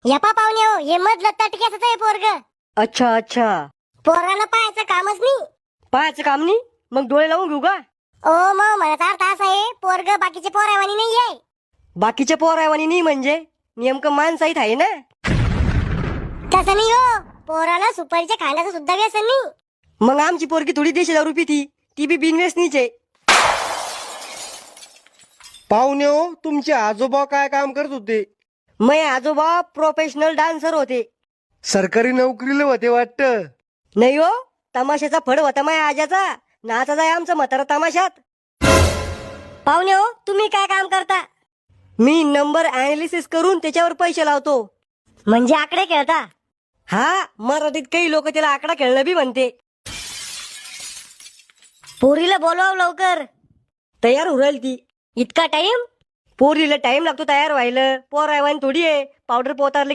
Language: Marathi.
यपा पाहुणे हो, हे मधलं तटक्याच आहे पोरग. अच्छा अच्छा. पोराला पाहायचं कामच नाही. पाहायचं काम नाही मग डोळे लावून घेऊ का? ओ मग मनाचा अर्थ असा आहे, पोरग बाकीचे पोरावानी नाही आहे. बाकीचे पोरावानी नाही म्हणजे नेमकं माणसाहीत आहे ना. तसं नाही हो, पोराला सुपारीच्या खाण्याचं सुद्धा व्यसन नाही. मग आमची पोरगी थोडी देशी दारू पिती, ती बी बिनव्यसनीचे. पाहुणे हो, तुमचे आजोबा काय काम करत होते? मै आजोबा प्रोफेशनल डान्सर होते. सरकारी नोकरीला होते वाटतं. नाही हो, तमाशाचा फड होता माझ्या आजाचा. नाचा जाय आमचं म्हातारा तमाशात. पाहुणे हो, तुम्ही काय काम करता? मी नंबर अनालिसिस करून त्याच्यावर पैसे लावतो. म्हणजे आकडे खेळता. हा, मराठीत काही लोक त्याला आकडा खेळणं बी म्हणते. पोरीला बोलवाव लवकर. तयार होईल ती. इतका टाइम? पोरीला टाइम लागतो तयार व्हायला. पोरावानी थोडी आहे पावडर पोतारले